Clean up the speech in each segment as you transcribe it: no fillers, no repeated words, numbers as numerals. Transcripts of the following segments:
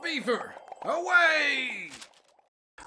Beaver, away!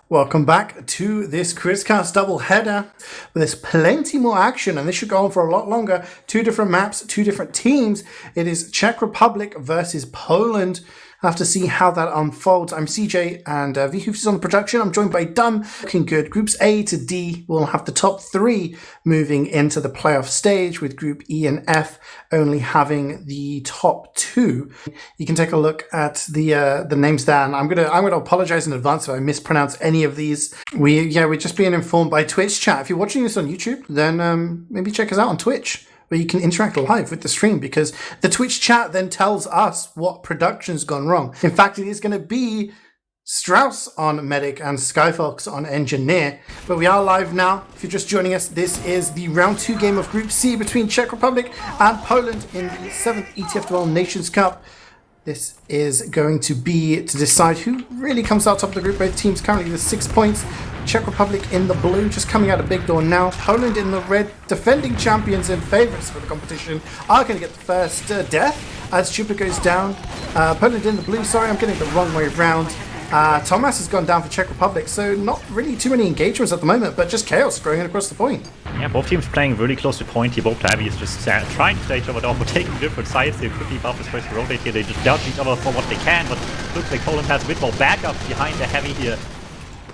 Welcome back to this Quizcast double header. There's plenty more action, and this should go on for a lot longer. 2 different maps, 2 different teams. It is Czech Republic versus Poland. I have to see how that unfolds. I'm CJ, and Wiethoofd is on the production. I'm joined by DuMmTm. Looking good. Groups A to D will have the top 3 moving into the playoff stage, with Group E and F only having the top 2. You can take a look at the names there, and I'm gonna apologize in advance if I mispronounce any of these. We're just being informed by Twitch chat. If you're watching this on YouTube, then maybe check us out on Twitch, where you can interact live with the stream, because the Twitch chat then tells us what production's gone wrong. In fact, it is going to be Strauss on Medic and Skyfox on Engineer. But we are live now. If you're just joining us, this is the round 2 game of Group C between Czech Republic and Poland in the 7th ETF2L Nations Cup. This is going to be to decide who really comes out top of the group. Both teams currently with 6 points. Czech Republic in the blue, just coming out of big door now. Poland in the red, defending champions and favourites for the competition, are going to get the first death as Chupa goes down. Poland in the blue, sorry, I'm getting it the wrong way around. Thomas has gone down for Czech Republic, so not really too many engagements at the moment, but just chaos growing across the point. Yeah, both teams playing really close to point here. Both Heavy is just trying to play each other down, but taking different sides. They quickly buff this first rotate here. They just doubt each other for what they can, but looks like Poland has a bit more backup behind the Heavy here,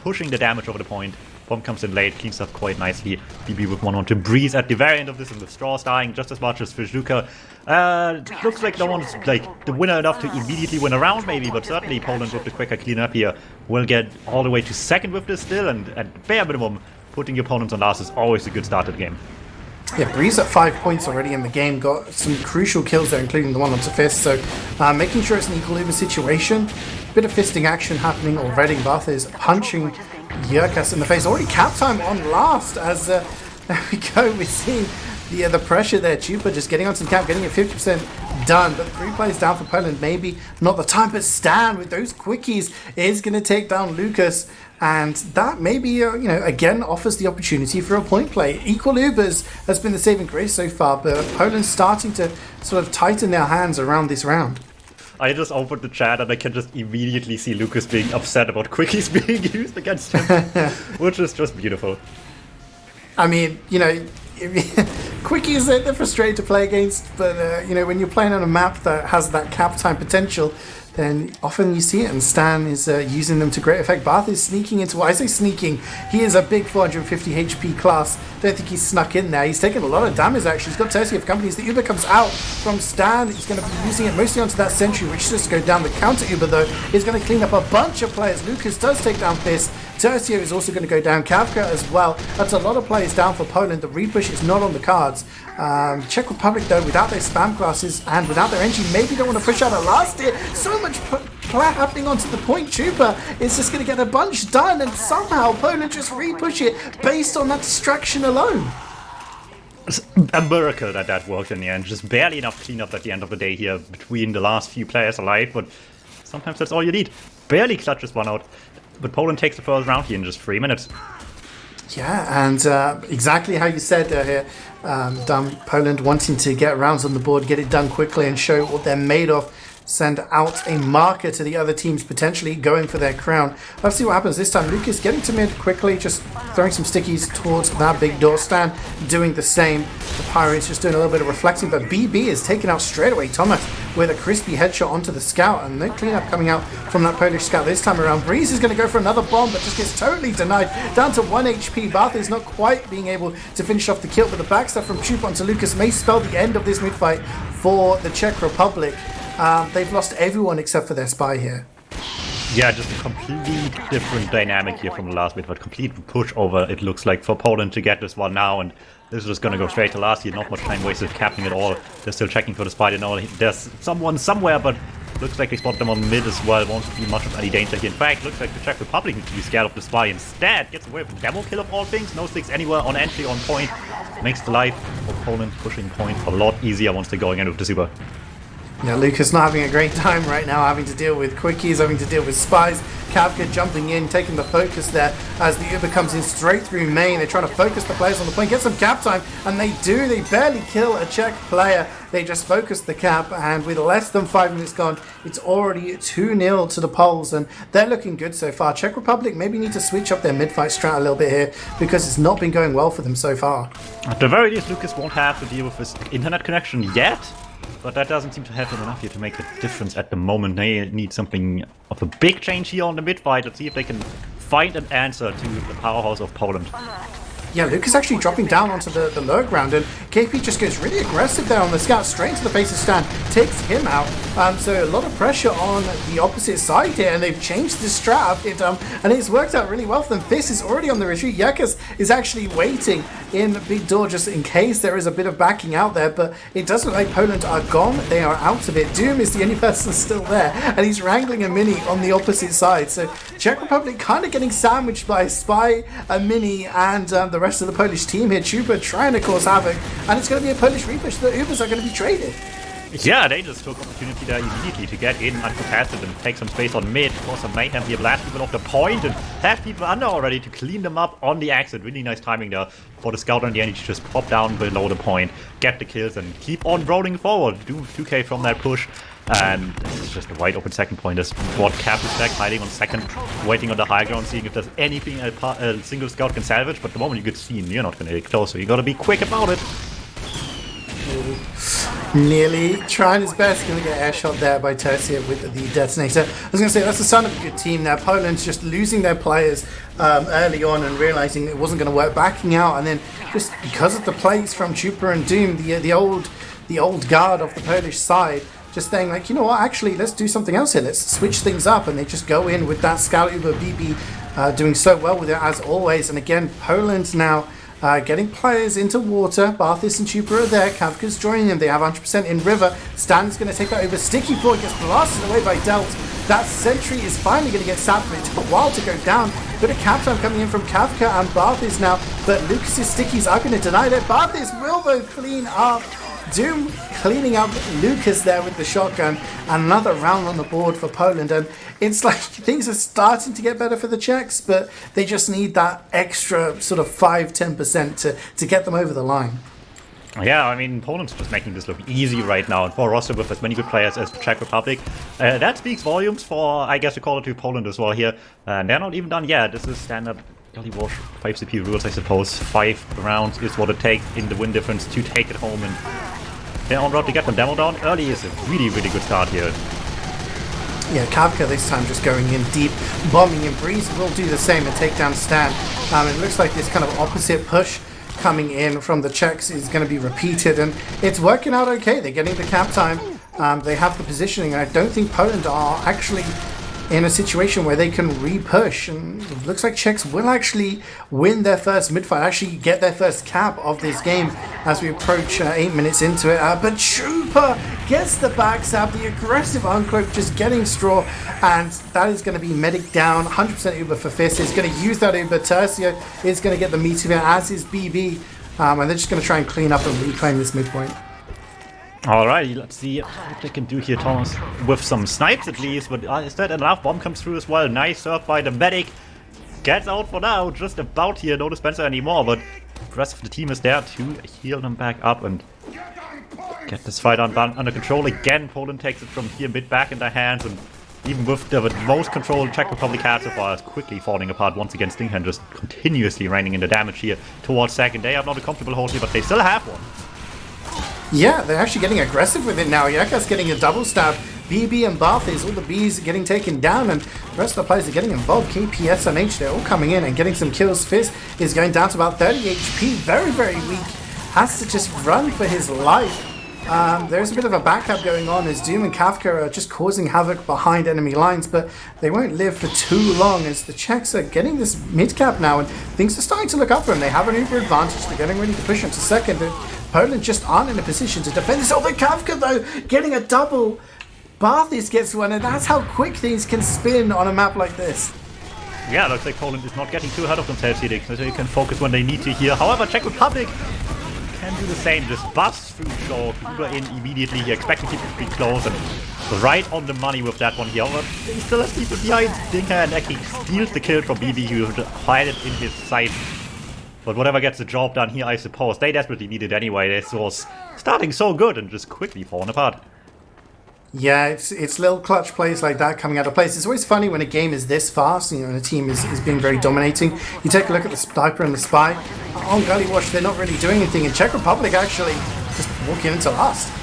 pushing the damage over the point. Bomb comes in late, cleans up quite nicely. BB with 1-1 to Breeze at the very end of this, and with Straws dying just as much as Fizhuka. Looks like no one's like the winner enough to immediately win a round maybe, but certainly Poland with the quicker cleanup here will get all the way to second with this still, and at bare minimum, putting your opponents on last is always a good start to the game. Yeah, Breeze at 5 points already in the game, got some crucial kills there, including the one onto Fist, so making sure it's an equilibrium situation. Bit of fisting action happening already. Barth is punching Yerkas in the face. Already cap time on last, as there we go, we're seeing the pressure there. Chupa just getting onto the cap, getting it 50% done, but 3 players down for Poland, maybe not the time, but Stan with those quickies is going to take down Lucas. And that maybe, again offers the opportunity for a point play. Equilibers has been the saving grace so far, but Poland's starting to sort of tighten their hands around this round. I just opened the chat and I can just immediately see Lucas being upset about quickies being used against him, which is just beautiful. I mean, quickies, they're frustrating to play against, but when you're playing on a map that has that cap time potential, then often you see it, and Stan is using them to great effect. Barth is sneaking into, I say sneaking, he is a big 450 HP class. Don't think he's snuck in there. He's taken a lot of damage actually. He's got Tertia of companies. The Uber comes out from Stan. He's going to be using it mostly onto that sentry, which just go down. The counter Uber though is going to clean up a bunch of players. Lucas does take down Fist. Tertia is also going to go down. Kavka as well. That's a lot of players down for Poland. The repush is not on the cards. Czech Republic though, without their spam classes and without their engine, maybe don't want to push out a last hit. So much play happening onto the point. Chupa is just going to get a bunch done, and somehow Poland just repush it based on that distraction alone. It's a miracle that worked in the end. Just barely enough cleanup at the end of the day here between the last few players alive, but sometimes that's all you need. Barely clutches one out, but Poland takes the first round here in just 3 minutes. Yeah, and exactly how you said here, Poland wanting to get rounds on the board, get it done quickly and show what they're made of. Send out a marker to the other teams potentially going for their crown. Let's see what happens this time. Lucas getting to mid quickly, just throwing some stickies towards that big door. Stan doing the same. The Pirates just doing a little bit of reflecting, but BB is taken out straight away. Thomas with a crispy headshot onto the scout, and no cleanup coming out from that Polish scout this time around. Breeze is going to go for another bomb, but just gets totally denied. Down to 1 HP. Barth is not quite being able to finish off the kill, but the backstab from Chupa onto Lucas may spell the end of this mid-fight for the Czech Republic. They've lost everyone except for their spy here. Yeah, just a completely different dynamic here from the last bit, but complete pushover it looks like for Poland to get this one now, and this is just going to go straight to last here. Not much time wasted capping at all. They're still checking for the spy. They know there's someone somewhere, but looks like they spotted them on mid as well. Won't be much of any danger here. In fact, looks like the Czech Republic needs to be scared of the spy. Instead, gets away with a demo kill of all things. No sticks anywhere on entry, on point. Makes the life of Poland pushing point a lot easier once they're going in with the super. Yeah, Lucas not having a great time right now, having to deal with quickies, having to deal with spies. Kavka jumping in, taking the focus there as the Uber comes in straight through main. They're trying to focus the players on the point, get some cap time, and they do. They barely kill a Czech player. They just focus the cap, and with less than 5 minutes gone, it's already 2-0 to the Poles, and they're looking good so far. Czech Republic maybe need to switch up their mid-fight strat a little bit here because it's not been going well for them so far. At the very least, Lucas won't have to deal with his internet connection yet. But that doesn't seem to happen enough here to make a difference at the moment. They need something of a big change here on the mid-fight. Let's see if they can find an answer to the powerhouse of Poland. Yeah, Lucas actually dropping down onto the low ground, and KP just goes really aggressive there on the scout, straight into the face of Stan, takes him out. So a lot of pressure on the opposite side here, and they've changed the strat a bit, and it's worked out really well for them. Fizz is already on the retreat. Yakas is actually waiting in big door just in case there is a bit of backing out there, but it does look like Poland are gone. They are out of it. Doom is the only person still there, and he's wrangling a Mini on the opposite side. So Czech Republic kind of getting sandwiched by Spy, a Mini, and the rest of the Polish team here. Chupa trying to cause havoc, and it's going to be a Polish repush. The Ubers are going to be traded. Yeah, they just took opportunity there immediately to get in uncontested and take some space on mid, cause some mayhem here, blast people off the point, and have people under already to clean them up on the exit. Really nice timing there for the scout on the end to just pop down below the point, get the kills, and keep on rolling forward. Do 2k from that push. And this is just a wide open second point. There's Quad Cap is back, hiding on second, waiting on the high ground, seeing if there's anything a single scout can salvage. But the moment you get seen, you're not going to get close, so you got to be quick about it. Nearly trying his best, going to get air shot there by Tercia with the detonator. I was going to say, that's the sign of a good team now. Poland's just losing their players early on and realizing it wasn't going to work, backing out, and then just because of the plays from Chupa and Doom, the old guard of the Polish side, just saying like, you know what, actually let's do something else here, let's switch things up, and they just go in with that scout Uber BB doing so well with it as always. And again, Poland now getting players into water. Barthis and Chupa are there. Kavka's joining them. They have 100% in river. Stan's going to take that over. Sticky Boy gets blasted away by Delt. That sentry is finally going to get sapped, but it took a while to go down. Bit of cap time coming in from Kavka and Barthis now, but Lucas's stickies are going to deny that. Barthis will though clean up. Doom cleaning up Lucas there with the shotgun. Another round on the board for Poland, and it's like things are starting to get better for the Czechs, but they just need that extra sort of 5-10% to get them over the line. Yeah, I mean, Poland's just making this look easy right now, and for a roster with as many good players as the Czech Republic, that speaks volumes for, I guess, the quality of Poland as well here. And they're not even done yet. This is standard Gully Wash 5 CP rules, I suppose. 5 rounds is what it takes in the win difference to take it home, and they're on route to get them demo down early. Is a really, really good start here. Yeah, Kavka this time just going in deep, bombing in. Breeze will do the same and take down Stan. It looks like this kind of opposite push coming in from the Czechs is going to be repeated, and it's working out okay. They're getting the cap time. They have the positioning, and I don't think Poland are actually in a situation where they can re-push, and it looks like Czechs will actually win their first mid-fight, actually get their first cap of this game as we approach 8 minutes into it. But Chupa gets the backstab, the aggressive uncloak, just getting straw, and that is going to be medic down. 100% Uber for Fist. He's going to use that Uber. Tercio is going to get the meat of it, as is BB, and they're just going to try and clean up and reclaim this midpoint. Alright, let's see what they can do here, Thomas, with some snipes at least, but is that enough? Bomb comes through as well. Nice serve by the medic. Gets out for now, just about here, no dispenser anymore, but the rest of the team is there to heal them back up and get this fight under control again. Poland takes it from here mid back in their hands, and even with the most control Czech Republic has so far, is quickly falling apart once again. Stinghand just continuously raining in the damage here towards second. They have not a comfortable hold here, but they still have one. Yeah, they're actually getting aggressive with it now. Yaka's getting a double stab. BB and Barthis, all the Bs getting taken down, and the rest of the players are getting involved. KPS and H, they're all coming in and getting some kills. Fizz is going down to about 30 HP. Very, very weak. Has to just run for his life. There's a bit of a backup going on as Doom and Kavka are just causing havoc behind enemy lines, but they won't live for too long as the Czechs are getting this mid-cap now, and things are starting to look up for them. They have an Uber advantage. They're getting ready to push into second, and Poland just aren't in a position to defend this. Oh, the Kavka, though, getting a double. Barthis gets one, and that's how quick things can spin on a map like this. Yeah, looks like Poland is not getting too ahead of themselves here, so they can focus when they need to here. However, Czech Republic can do the same, just bust through short, Uber in immediately, he expecting people to be close, and right on the money with that one here. But he still has people behind Dinka, and actually steals the kill from BB, who hide it in his sight. But whatever gets the job done here, I suppose. They desperately need it anyway. This was starting so good and just quickly falling apart. Yeah, it's little clutch plays like that coming out of place. It's always funny when a game is this fast, you know, and a team is being very dominating. You take a look at the Sniper and the Spy. On Gully Watch, they're not really doing anything. And Czech Republic actually just walking into last.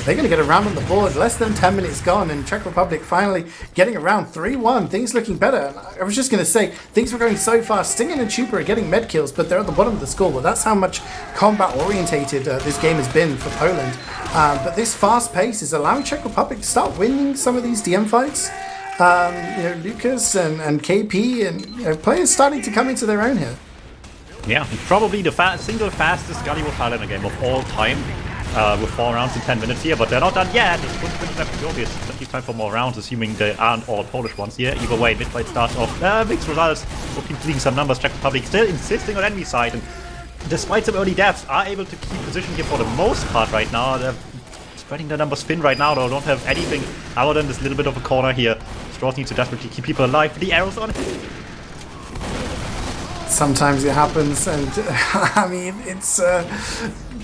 They're going to get a round on the board. Less than 10 minutes gone, and Czech Republic finally getting around 3-1. Things looking better. I was just going to say, things were going so fast. Stingen and Chupa are getting med kills, but they're at the bottom of the scoreboard. That's how much combat-orientated this game has been for Poland. But this fast pace is allowing Czech Republic to start winning some of these DM fights. You know, Lucas and KP and, you know, players starting to come into their own here. Yeah, probably the single fastest Wiethoofd Highlander game of all time. With 4 rounds in 10 minutes here, but they're not done yet. There's 20 minutes left to go. There's plenty of time for more rounds, assuming they aren't all Polish ones here. Either way, mid-fight starts off. Mixed results. We'll keep seeing some numbers. Czech Republic still insisting on enemy side, and despite some early deaths, are able to keep position here for the most part right now. They're spreading their numbers thin right now, though. Don't have anything other than this little bit of a corner here. Straws need to desperately keep people alive. The arrows on. Sometimes it happens, and I mean, it's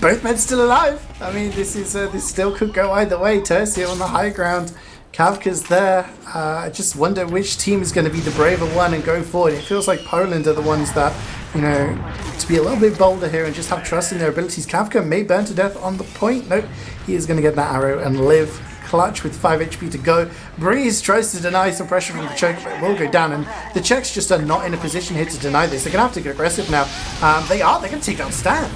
both men still alive. I mean, this still could go either way. Tercio on the high ground, Kavka's there. I just wonder which team is going to be the braver one and go forward. It feels like Poland are the ones that, you know, to be a little bit bolder here and just have trust in their abilities. Kavka may burn to death on the point. Nope, he is going to get that arrow and live. Clutch with 5 HP to go. Breeze tries to deny some pressure from the Czech, but it will go down, and the Czechs just are not in a position here to deny this. They're going to have to get aggressive now. They're going to take down Stan.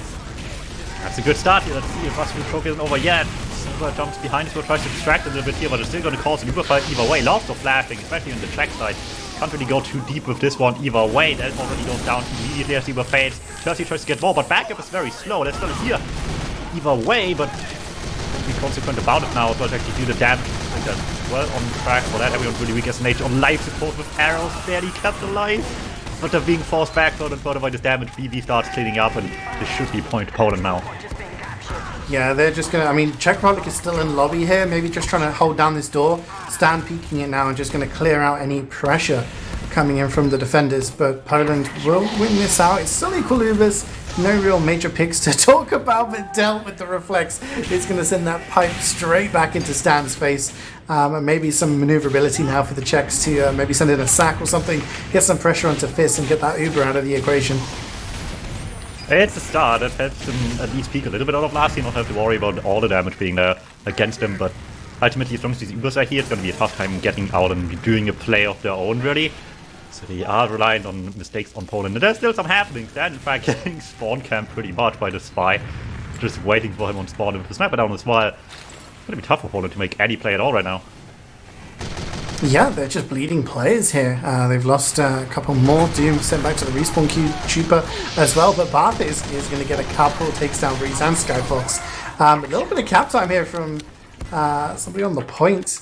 That's a good start here. Let's see if Russian Choke isn't over yet. Silver jumps behind, so tries to distract a little bit here, but it's still going to cause an Uber fight either way. Lots of flashing, especially on the Czech side. Can't really go too deep with this one either way. That already goes down immediately as Uber fades. Percy tries to get more, but backup is very slow. That's still here either way, but be consequent about it now, so to actually do the damage. I think that's well on track for that. Everyone's really weak as an age on life support with arrows, barely kept alive. But they're being forced back further and further by this damage. BB starts cleaning up, and this should be point to Poland now. Yeah, they're just going to, I mean, Czech Republic is still in lobby here, maybe just trying to hold down this door. Stan peeking it now and just going to clear out any pressure coming in from the defenders, but Poland will win this out. It's still equal Ubers. No real major picks to talk about, but dealt with the reflex. It's going to send that pipe straight back into Stan's face. And maybe some maneuverability now for the Czechs to maybe send in a sack or something, get some pressure onto Fizz and get that Uber out of the equation. It's a start. It helps them at least peak a little bit out of last year, not have to worry about all the damage being there against them, but ultimately as long as these Ubers are here, it's going to be a tough time getting out and doing a play of their own, really. So they are reliant on mistakes on Poland. And there's still some happenings there. In fact, getting spawn camped pretty much by the Spy. Just waiting for him on spawn with the sniper down as well. It's going to be tough for Poland to make any play at all right now. Yeah, they're just bleeding players here. They've lost a couple more. Doom sent back to the respawn queue. Chupa as well. But Barth is going to get a couple. Takes down Breeze and Skyfox. A little bit of cap time here from somebody on the point.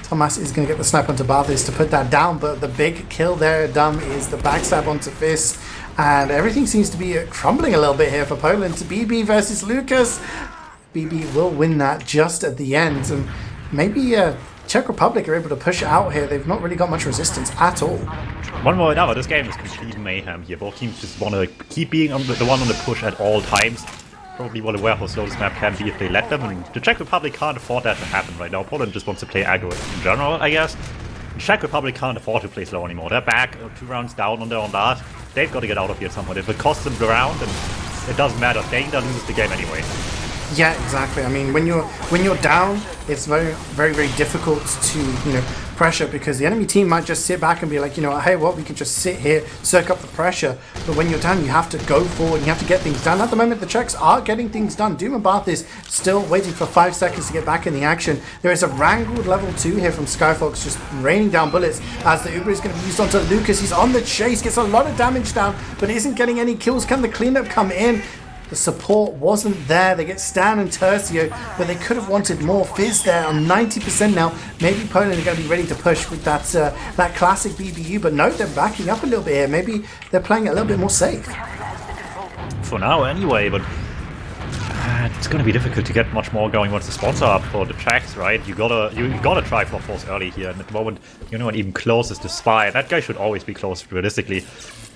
Thomas is going to get the snipe onto Barthis to put that down, but the big kill there, Dum, is the backstab onto Fizz, and everything seems to be crumbling a little bit here for Poland. BB versus Lucas. BB will win that just at the end, and maybe Czech Republic are able to push out here. They've not really got much resistance at all. One more or another, this game is complete mayhem here. Both teams just want to keep being on the one on the push at all times. Probably well aware how slow this map can be if they let them, and the Czech Republic can't afford that to happen right now. Poland just wants to play aggro in general, I guess. The Czech Republic can't afford to play slow anymore. They're back 2 rounds down on their own last. They've got to get out of here at some point. If it costs them the round, then it doesn't matter. They lose the game anyway. Yeah, exactly. I mean, when you're down, it's very, very, very difficult to pressure, because the enemy team might just sit back and be like, hey, we can just sit here, soak up the pressure. But when you're down, you have to go forward and you have to get things done. At the moment, the Czechs are getting things done. Doom and Barth is still waiting for 5 seconds to get back in the action. There is a wrangled level 2 here from Skyfox, just raining down bullets as the Uber is going to be used onto Lucas. He's on the chase, gets a lot of damage down, but isn't getting any kills. Can the cleanup come in? The support wasn't there. They get Stan and Tercio, but they could have wanted more. Fizz there on 90% now. Maybe Poland are going to be ready to push with that classic BBU, but no, they're backing up a little bit here. Maybe they're playing it a little bit more safe. For now, anyway, but It's gonna be difficult to get much more going once the spawns are up for the Czechs, right? You gotta try for force early here, and at the moment you're not even closest to Spy. That guy should always be close realistically.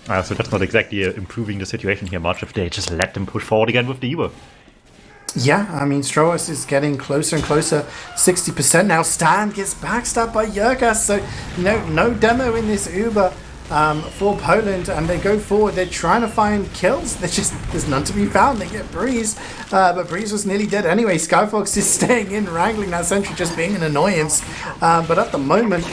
So that's not exactly improving the situation here much if they just let them push forward again with the Uber. Yeah, I mean, Stroas is getting closer and closer, 60% now. Stan gets backstabbed by Jurgas, so no demo in this Uber for Poland, and they go forward. They're trying to find kills. There's none to be found. They get Breeze, but Breeze was nearly dead anyway. Skyfox is staying in, wrangling that sentry, just being an annoyance. But at the moment,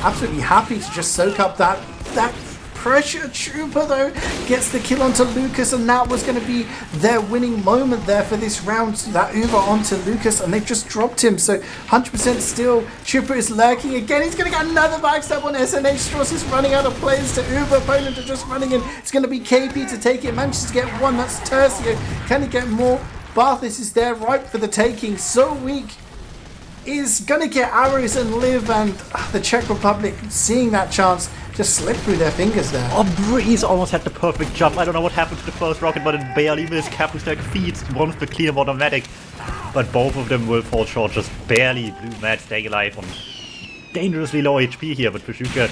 absolutely happy to just soak up that pressure. Trooper, though, gets the kill onto Lucas, and that was going to be their winning moment there for this round. That Uber onto Lucas, and they've just dropped him. So 100% still. Trooper is lurking again. He's going to get another backstab on SNH. Strauss is running out of players to Uber. Poland are just running in. It's going to be KP to take it. Manages to get one. That's Tercio. Can he get more? Barthis is there, ripe for the taking. So weak. Is going to get arrows and live, and the Czech Republic, seeing that chance, just slipped through their fingers there. Oh, Breeze almost had the perfect jump. I don't know what happened to the first rocket, but it barely missed. Capustek feeds one of the clear automatic, but both of them will fall short, just barely. Blue Mad staying alive on dangerously low HP here, but Pushuka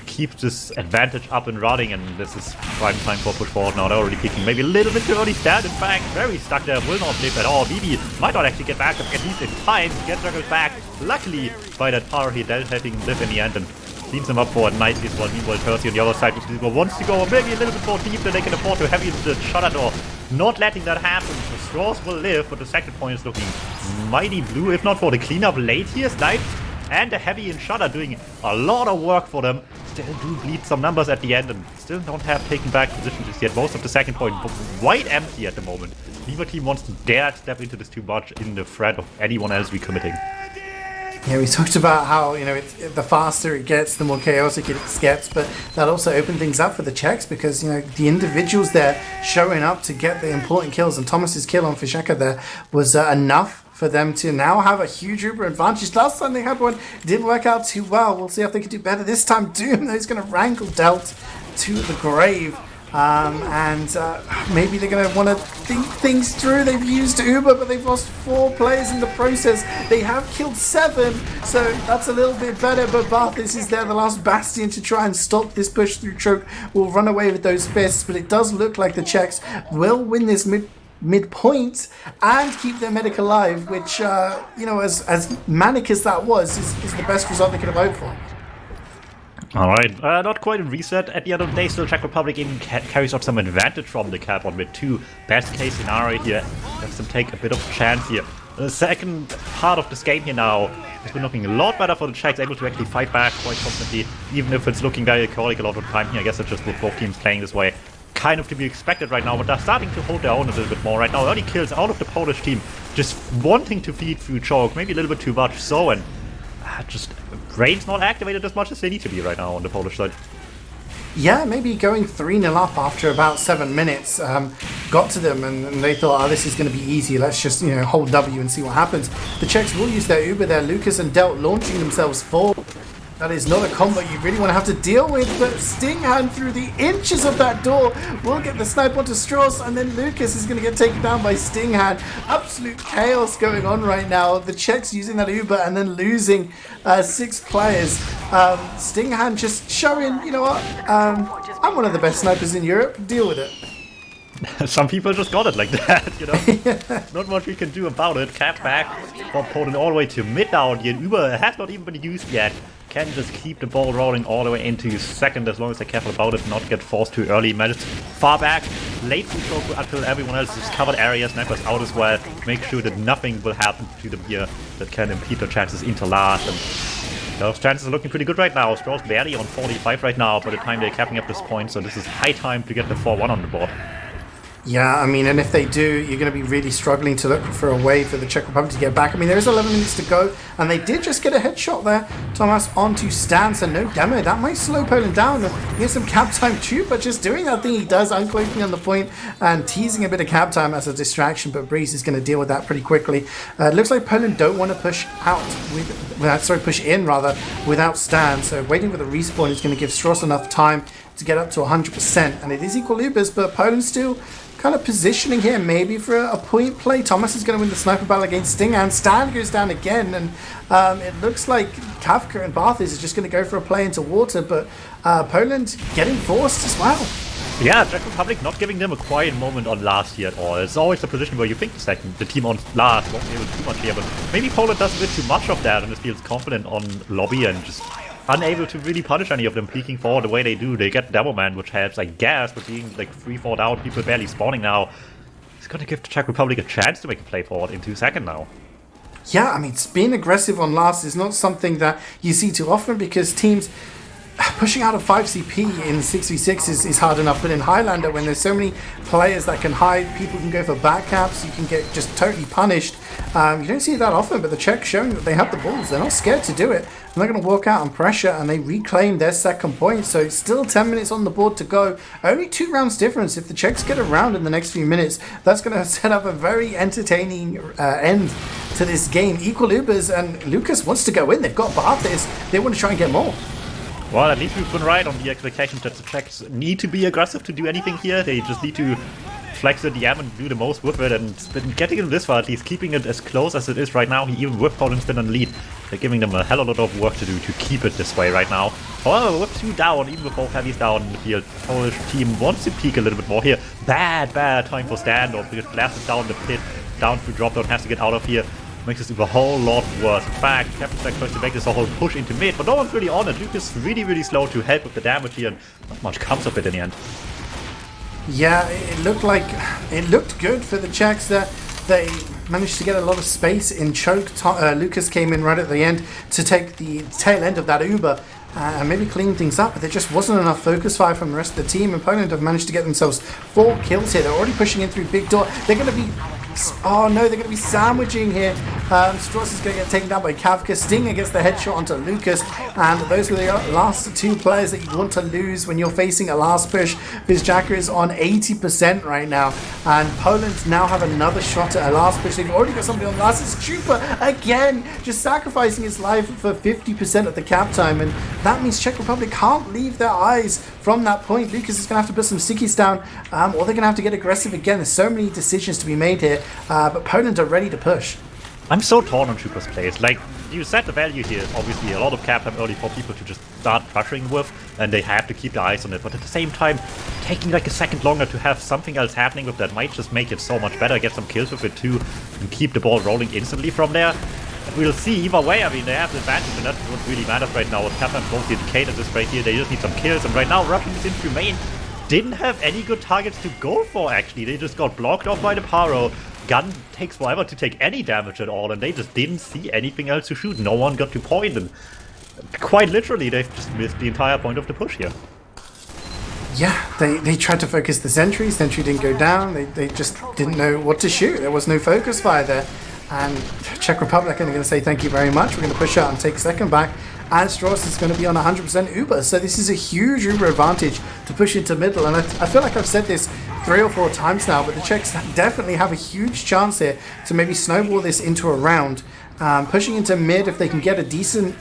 keeps this advantage up and running, and this is prime time for push forward now. They're already peeking maybe a little bit too early. Stand, in fact, very stuck there, will not live at all. BB might not actually get back, but at least in time to get juggled back. Luckily, by that power here, Del helping live in the end, and cleans him up for a nicely as well. Meanwhile, Tercy on the other side wants to go maybe a little bit more deep than they can afford to. Heavy into the shutter door, not letting that happen. The Straws will live, but the second point is looking mighty blue, if not for the cleanup late here. Snipe and the Heavy and Shutter doing a lot of work for them. Still do bleed some numbers at the end, and still don't have taken back position just yet. Most of the second point wide empty at the moment. Neither team wants to dare step into this too much in the threat of anyone else recommitting. Yeah, we talked about how, the faster it gets, the more chaotic it gets, but that also opened things up for the Czechs because, the individuals there showing up to get the important kills, and Thomas's kill on Fisheka there was enough for them to now have a huge Uber advantage. Last time they had one, didn't work out too well. We'll see if they can do better this time. Doom, though, is going to wrangle Delt to the grave. Maybe they're going to want to think things through. They've used Uber, but they've lost 4 players in the process. They have killed 7, so that's a little bit better. But Barthis is there, the last bastion to try and stop this push through. Choke will run away with those fists, but it does look like the Czechs will win this midpoint and keep their medic alive, which, as manic as that was, is the best result they could have hoped for. Alright, not quite a reset. At the end of the day, still Czech Republic even carries out some advantage from the cap on mid 2. Best case scenario here. Lets them take a bit of a chance here. The second part of this game here now has been looking a lot better for the Czechs, able to actually fight back quite constantly, even if it's looking very chaotic a lot of the time here. I guess it's just with both teams playing this way. Kind of to be expected right now, but they're starting to hold their own a little bit more right now. Early kills out of the Polish team, just wanting to feed through choke, maybe a little bit too much so, and just brains not activated as much as they need to be right now on the Polish side. Yeah, maybe going 3-0 up after about 7 minutes got to them, and they thought, this is going to be easy. Let's just, hold W and see what happens. The Czechs will use their Uber there. Lucas and Delt launching themselves forward. That is not a combo you really want to have to deal with, but Stinghand through the inches of that door will get the snipe onto Strauss, and then Lucas is going to get taken down by Stinghand. Absolute chaos going on right now. The Czechs using that Uber and then losing 6 players. Stinghand just showing, I'm one of the best snipers in Europe. Deal with it. Some people just got it like that, Not much we can do about it. Cap back for Poland all the way to mid now. The Uber has not even been used yet. Can just keep the ball rolling all the way into second as long as they're careful about it, not get forced too early. Managed far back, late to Choku until everyone else is covered area. Snipers out as well. Make sure that nothing will happen to them here that can impede their chances into last. And those chances are looking pretty good right now. Strauss barely on 45 right now by the time they're capping up this point, so this is high time to get the 4-1 on the board. Yeah, and if they do, you're going to be really struggling to look for a way for the Czech Republic to get back. There is 11 minutes to go, and they did just get a headshot there. Thomas onto Stan, so no demo. That might slow Poland down. Get some cap time too, but just doing that thing he does, uncloaking on the point and teasing a bit of cap time as a distraction, but Breeze is going to deal with that pretty quickly. It looks like Poland don't want to push push in without Stan, so waiting for the respawn is going to give Strauss enough time to get up to 100%. And it is equal Ubers, but Poland's still kind of positioning here maybe for a point play. Thomas is going to win the sniper battle against Sting, and Stan goes down again, and it looks like Kafka and Barthis is just going to go for a play into water, but Poland getting forced as well. Yeah, Czech Republic not giving them a quiet moment on last year at all. It's always the position where you think the team on last won't be able to do much here, but maybe Poland does a bit too much of that and just feels confident on lobby and just unable to really punish any of them peeking forward the way they do. They get Devilman, which helps, I guess, but being like 3-4 down, people barely spawning now. It's gonna give the Czech Republic a chance to make a play forward in 2 seconds now. Yeah, I mean, being aggressive on last is not something that you see too often, because teams pushing out a 5 CP in 6v6 is hard enough, but in Highlander, when there's so many players that can hide, people can go for back caps, you can get just totally punished. You don't see it that often, but the Czechs showing that they have the balls. They're not scared to do it. And they're going to walk out on pressure, and they reclaim their second point. So it's still 10 minutes on the board to go. Only 2 rounds difference. If the Czechs get a round in the next few minutes, that's going to set up a very entertaining end to this game. Equal Ubers, and Lucas wants to go in. They've got Barthis. They want to try and get more. Well, at least we've been right on the expectations that the Czechs need to be aggressive to do anything here. They just need to flex the DM and do the most with it, and been getting it this far, at least keeping it as close as it is right now. Even with Poland still in the lead, they're giving them a hell of a lot of work to do to keep it this way right now. However, with 2 down, even with both heavies down in the field, Polish team wants to peek a little bit more here. Bad time for standoff, because Blast is down the pit, down through drop down, has to get out of here. Makes this a whole lot worse. In fact, Captain Stack tries to make this a whole push into mid, but no one's really on it. Luke is really slow to help with the damage here, and not much comes of it in the end. Yeah, it looked good for the Czechs there. They managed to get a lot of space in choke. Lucas came in right at the end to take the tail end of that Uber and maybe clean things up, but there just wasn't enough focus fire from the rest of the team, and Poland have managed to get themselves 4 kills here. They're already pushing in through big door. They're going to be... Oh no, they're going to be sandwiching here. Strauss is going to get taken down by Kafka. Stinger gets the headshot onto Lucas, and those were the last 2 players that you want to lose when you're facing a last push. Vizjaka is on 80% right now, and Poland now have another shot at a last push. They've already got somebody on last. It's Trooper again, just sacrificing his life for 50% of the cap time, and that means Czech Republic can't leave their eyes from that point. Lucas is going to have to put some stickies down, or they're going to have to get aggressive again. There's so many decisions to be made here. But Poland are ready to push. I'm so torn on Trooper's plays. Like, you set the value here, obviously a lot of cap time early for people to just start pressuring with, and they have to keep their eyes on it, but at the same time, taking like a second longer to have something else happening with that might just make it so much better, get some kills with it too, and keep the ball rolling instantly from there. And we'll see either way. I mean, they have the advantage, and that's what really matters right now. With cap time both indicated this right here, they just need some kills, and right now, Russian is in through main. Didn't have any good targets to go for, actually. They just got blocked off by the Paro. Gun takes forever to take any damage at all, and they just didn't see anything else to shoot. No one got to point, and quite literally, they've just missed the entire point of the push here. Yeah, they tried to focus the sentry. Sentry didn't go down. They just didn't know what to shoot. There was no focus fire there. And Czech Republic are going to say thank you very much. We're going to push out and take second back. And Strauss is going to be on 100% Uber. So this is a huge Uber advantage to push into middle. And I feel like I've said this 3 or 4 times now, but the Czechs definitely have a huge chance here to maybe snowball this into a round. Pushing into mid, if they can get a decent,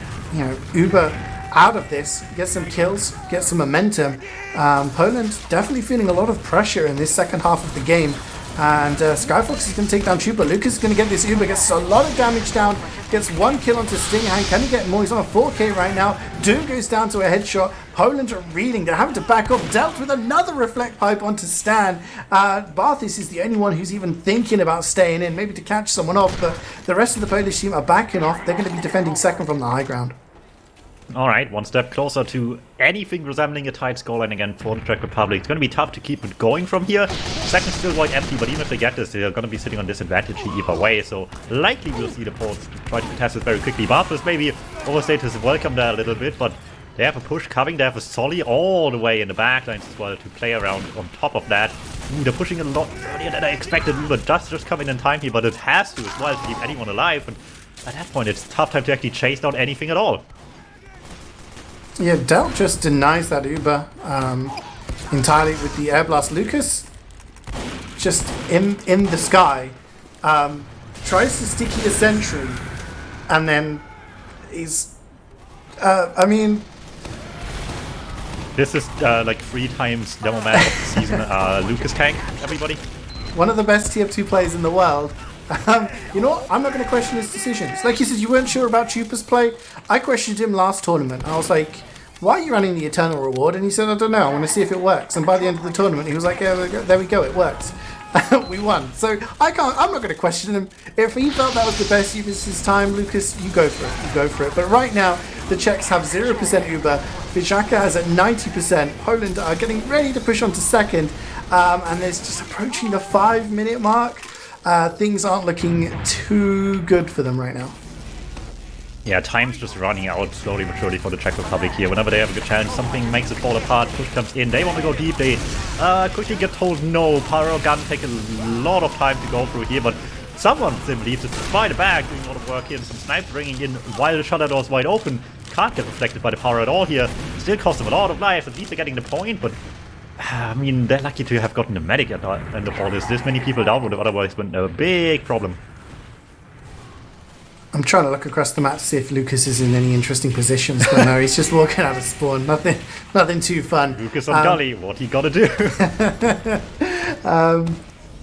Uber out of this, get some kills, get some momentum. Poland definitely feeling a lot of pressure in this second half of the game. And Skyfox is going to take down Chupa. Lucas is going to get this Uber, gets a lot of damage down, gets 1 kill onto Stinghand. Can he get more? He's on a 4k right now. Doom goes down to a headshot. Poland are reading. They're having to back up. Dealt with another reflect pipe onto Stan. Barthis is the only one who's even thinking about staying in, maybe to catch someone off, but the rest of the Polish team are backing off. They're going to be defending second from the high ground. Alright, one step closer to anything resembling a tight scoreline again for the Czech Republic. It's going to be tough to keep it going from here. Second still wide empty, but even if they get this, they're going to be sitting on disadvantage either way. So likely we'll see the Poles try to contest this very quickly. Barthis maybe overstayed his welcome there a little bit, but they have a push coming. They have a Solly all the way in the backlines as well to play around on top of that. They're pushing a lot earlier than I expected. Uber just coming in time here, but it has to as well to keep anyone alive. And at that point, it's a tough time to actually chase down anything at all. Yeah, Delt just denies that Uber entirely with the air blast. Lucas, just in the sky, tries to sticky a sentry, and then he's, This is like 3 times demo man of the season, Lucas Kank, everybody. One of the best TF2 players in the world. You know what? I'm not going to question his decisions. Like you said, you weren't sure about Chupa's play. I questioned him last tournament. I was like, why are you running the Eternal Reward? And he said, I don't know, I want to see if it works. And by the end of the tournament, he was like, yeah, there we go, it works. We won. So I'm not going to question him. If he felt that was the best use of his time, Lucas, you go for it. You go for it. But right now, the Czechs have 0% Uber. Vijaka has at 90%. Poland are getting ready to push on to second. And there's just approaching the 5-minute mark. Things aren't looking too good for them right now. Yeah, time's just running out slowly but surely for the Czech Republic here. Whenever they have a good chance, something makes it fall apart, push comes in, they want to go deep, they quickly get told no. Pyro gun take a lot of time to go through here, but someone simply just by the back doing a lot of work here, and some snipes bringing in while the shutter door is wide open. Can't get reflected by the power at all here. Still costs them a lot of life, at least they're getting the point, but I mean, they're lucky to have gotten the medic at the end of all this. This many people down would have otherwise been a big problem. I'm trying to look across the map to see if Lucas is in any interesting positions, but no, he's just walking out of spawn. Nothing too fun. Lucas on gully, what he gotta do?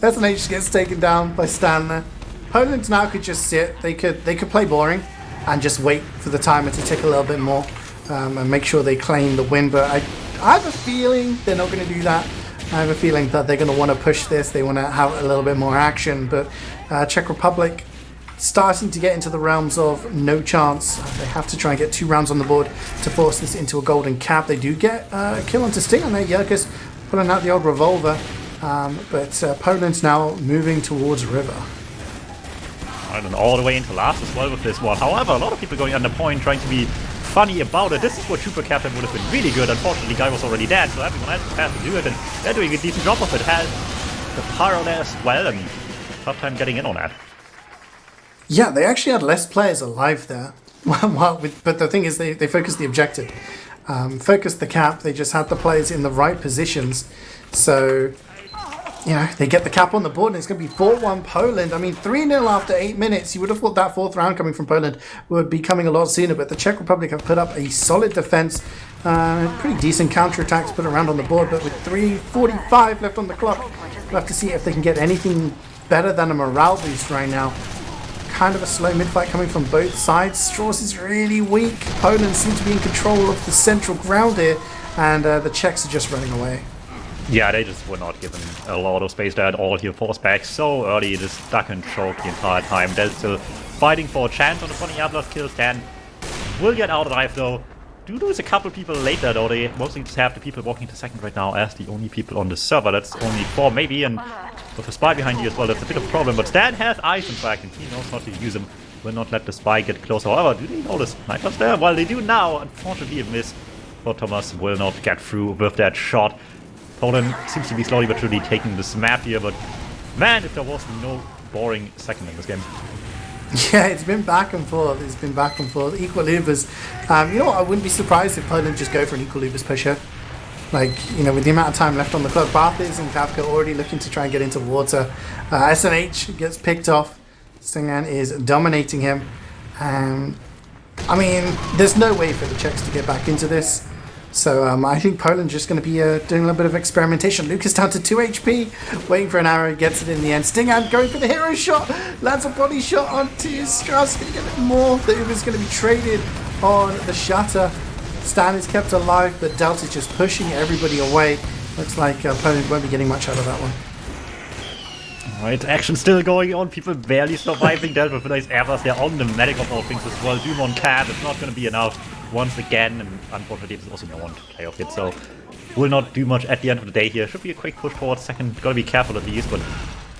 SNH gets taken down by Stan there. Poland now could just sit. They could play boring and just wait for the timer to tick a little bit more and make sure they claim the win. But I have a feeling they're not going to do that. I have a feeling that they're going to want to push this. They want to have a little bit more action. But Czech Republic starting to get into the realms of no chance. They have to try and get 2 rounds on the board to force this into a golden cap. They do get a kill onto Sting on there. Jurkus pulling out the old revolver. But Poland's now moving towards River. And all the way into last as well with this one. However, a lot of people going under point, trying to be funny about it. This is what Super Captain would have been really good. Unfortunately, Guy was already dead, so everyone else has to do it, and they're doing a decent job of it. Has the Pyro there as well, and tough time getting in on that. Yeah, they actually had less players alive there. But the thing is, they focused the objective. Focused the cap. They just had the players in the right positions. So, you know, they get the cap on the board, and it's going to be 4-1 Poland. I mean, 3-0 after 8 minutes. You would have thought that 4th round coming from Poland would be coming a lot sooner, but the Czech Republic have put up a solid defense. Pretty decent counterattacks put around on the board, but with 3:45 left on the clock, we'll have to see if they can get anything better than a morale boost right now. Kind of a slow mid-fight coming from both sides. Strauss is really weak. Poland seems to be in control of the central ground here, and the Czechs are just running away. Yeah, they just were not given a lot of space there at all here. Forced back so early, just stuck and choked the entire time. They're still fighting for a chance on the funny Ablas kill. Stan will get out alive though. Do lose a couple people later though. They mostly just have the people walking to second right now as the only people on the server. That's only 4 maybe, and with a spy behind you as well, that's a bit of a problem. But Stan has eyes in fact, and he knows how to use them. Will not let the spy get close. However, do they know the snipers there? Well, they do now. Unfortunately, a miss. But Thomas will not get through with that shot. Poland seems to be slowly but surely taking this map here, but man, if there was no boring second in this game. Yeah, it's been back and forth. It's been back and forth. Equal Ubers. You know what? I wouldn't be surprised if Poland just go for an equal Ubers push here. Like, you know, with the amount of time left on the clock, Barthes and Kafka already looking to try and get into water. SNH gets picked off. Stingan is dominating him. I mean, there's no way for the Czechs to get back into this. So I think Poland's just going to be doing a little bit of experimentation. Lucas down to 2 HP, waiting for an arrow, gets it in the end. Stingan going for the hero shot, lands a body shot onto Strauss, going to get it more. The Uber's going to be traded on the shutter. Stan is kept alive, but Delta's just pushing everybody away. Looks like Poland won't be getting much out of that one. Alright, action still going on, people barely surviving that with nice errors. They're on the medic of all things as well. DuMmTm, it's not going to be enough once again, and unfortunately there's also no one to play off it, so will not do much at the end of the day here. Should be a quick push towards second, gotta be careful at least, but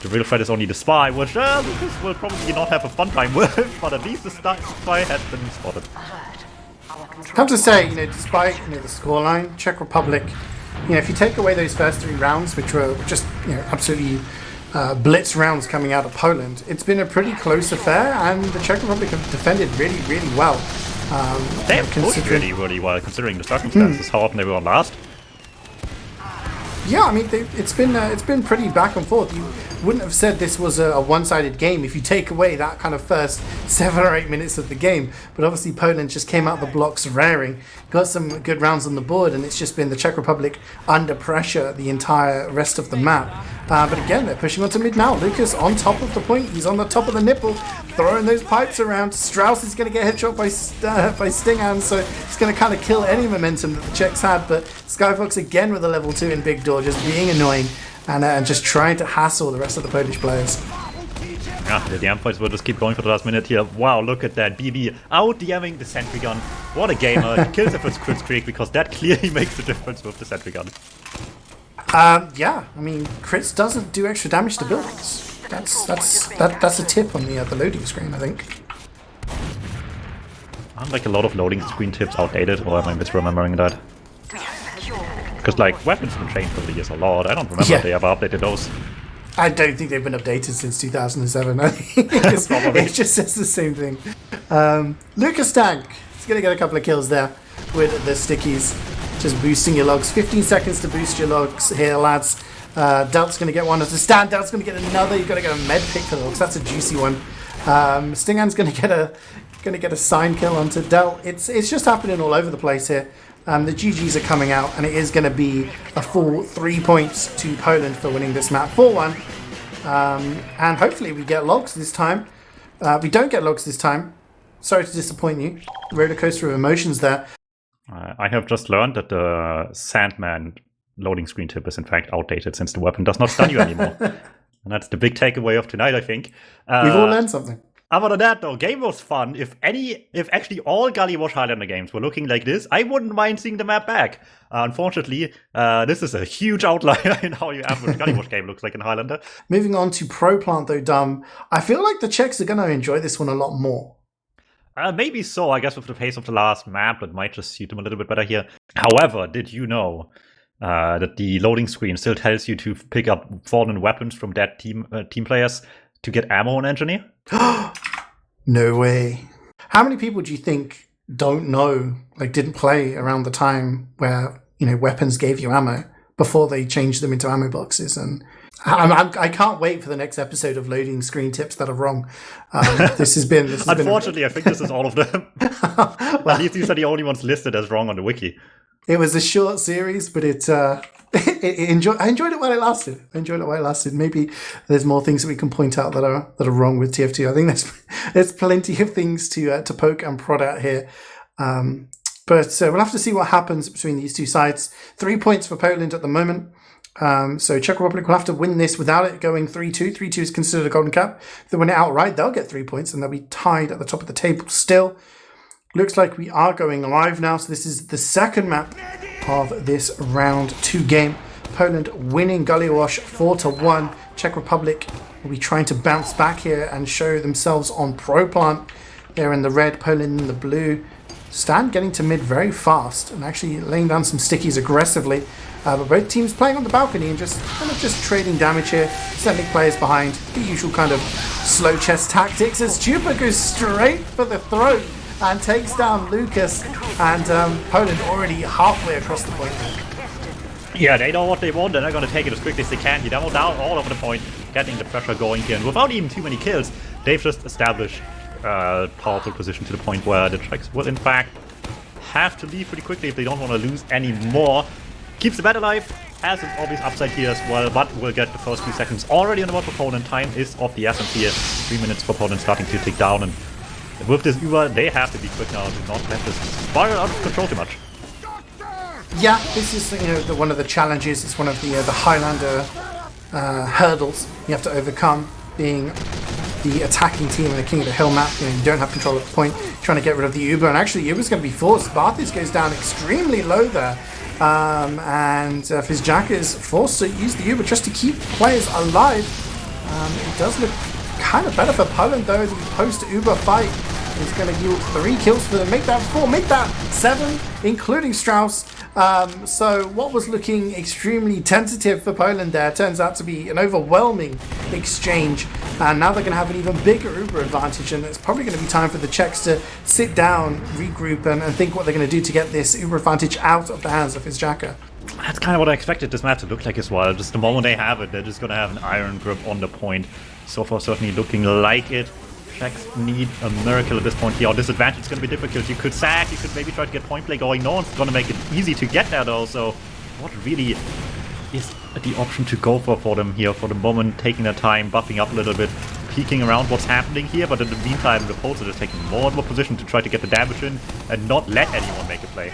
the real threat is only the spy, which Lucas will probably not have a fun time with, but at least the spy has been spotted. I have to say, you know, despite the scoreline, Czech Republic, you know, if you take away those first 3 rounds, which were just, you know, absolutely blitz rounds coming out of Poland, it's been a pretty close affair, and the Czech Republic have defended really, really well. They have pushed really, really well considering the circumstances. How often they were on last? Yeah, I mean it's been pretty back and forth. wouldn't have said this was a one-sided game if you take away that kind of first 7 or 8 minutes of the game. But obviously Poland just came out the blocks raring, got some good rounds on the board, and it's just been the Czech Republic under pressure the entire rest of the map. But again, they're pushing onto mid now. Lucas on top of the point. He's on the top of the nipple, throwing those pipes around. Strauss is going to get headshot by Stingham, so it's going to kind of kill any momentum that the Czechs had. But Skyfox again with a level 2 in Big Door, just being annoying and just trying to hassle the rest of the Polish players. Yeah, the DM fights will just keep going for the last minute here. Wow, look at that. BB out DMing the sentry gun. What a gamer. He kills the first crit streak because that clearly makes a difference with the sentry gun. Yeah, I mean, crits doesn't do extra damage to buildings. That's a tip on the loading screen, I think. Aren't like a lot of loading screen tips outdated, or am I misremembering that? Because like weapons have been changed over the years a lot. I don't remember if they ever updated those. I don't think they've been updated since 2007. I think it just says the same thing. Lucas Tank is going to get a couple of kills there with the stickies. Just boosting your logs. 15 seconds to boost your logs here, lads. Delt's going to get one as a stand. Delt's going to get another. You've got to get a med pick for the logs. That's a juicy one. Stingham's going to get a sign kill onto Delt. It's just happening all over the place here. The GGs are coming out, and it is going to be a full 3 points to Poland for winning this map 4-1. And hopefully we get logs this time. If we don't get logs this time, sorry to disappoint you. Roller coaster of emotions there. I have just learned that the Sandman loading screen tip is in fact outdated since the weapon does not stun you anymore. And that's the big takeaway of tonight, I think. We've all learned something. Other than that, though, game was fun. If actually all Gullywash Highlander games were looking like this, I wouldn't mind seeing the map back. Unfortunately, this is a huge outlier in how your average Gullywash game looks like in Highlander. Moving on to Pro Plant, though, Dum, I feel like the Czechs are going to enjoy this one a lot more. Maybe so. I guess with the pace of the last map, it might just suit them a little bit better here. However, did you know that the loading screen still tells you to pick up fallen weapons from dead team players to get ammo on Engineer? No way. How many people do you think don't know, like didn't play around the time where, weapons gave you ammo before they changed them into ammo boxes? And I can't wait for the next episode of loading screen tips that are wrong. This has been... Unfortunately, I think this is all of them. Well, at least these are the only ones listed as wrong on the wiki. It was a short series, but I enjoyed it while it lasted. Maybe there's more things that we can point out that are wrong with TF2. I think there's plenty of things to poke and prod at here. But we'll have to see what happens between these two sides. 3 points for Poland at the moment. So Czech Republic will have to win this without it going 3-2. 3-2 is considered a golden cap. If they win it outright, they'll get 3 points and they'll be tied at the top of the table still. Looks like we are going live now. So this is the second map of this round 2 game. Poland winning Gullywash 4-1. Czech Republic will be trying to bounce back here and show themselves on Pro Plant. They're in the red, Poland in the blue. Stan getting to mid very fast and actually laying down some stickies aggressively. But both teams playing on the balcony and just trading damage here, sending players behind. The usual kind of slow chess tactics as Chupa goes straight for the throat and takes down Lucas, and Poland already halfway across the point. Yeah, they know what they want, and they're going to take it as quickly as they can. You know, down all over the point, getting the pressure going here, and without even too many kills, they've just established a powerful position to the point where the Czechs will in fact have to leave pretty quickly if they don't want to lose any more. Keeps the bat alive, has an obvious upside here as well, but we'll get the first few seconds already on the board for Poland. Time is of the essence here. 3 minutes for Poland starting to tick down, and with this Uber, they have to be quick now to not let this spiral out of control too much. Yeah, this is one of the challenges. It's one of the Highlander hurdles you have to overcome, being the attacking team in the King of the Hill map. You don't have control of the point, trying to get rid of the Uber, and actually Uber's going to be forced. Barthis goes down extremely low there, and Fizzjaka is forced to use the Uber just to keep players alive. It does look kind of better for Poland though. The post-Uber fight is going to yield 3 kills for them. Make that 4, make that 7, including Strauss. So what was looking extremely tentative for Poland there turns out to be an overwhelming exchange, and now they're going to have an even bigger Uber advantage, and it's probably going to be time for the Czechs to sit down, regroup, and think what they're going to do to get this Uber advantage out of the hands of Fizzjaka. That's kind of what I expected this map to look like as well. Just the moment they have it, they're just going to have an iron grip on the point. So far, certainly looking like it. Czechs need a miracle at this point here. This advantage is going to be difficult. You could sack, you could maybe try to get point play going. No one's going to make it easy to get there though. So what really is the option to go for them here for the moment? Taking their time, buffing up a little bit, peeking around what's happening here. But in the meantime, the opponents are just taking more and more position to try to get the damage in and not let anyone make a play.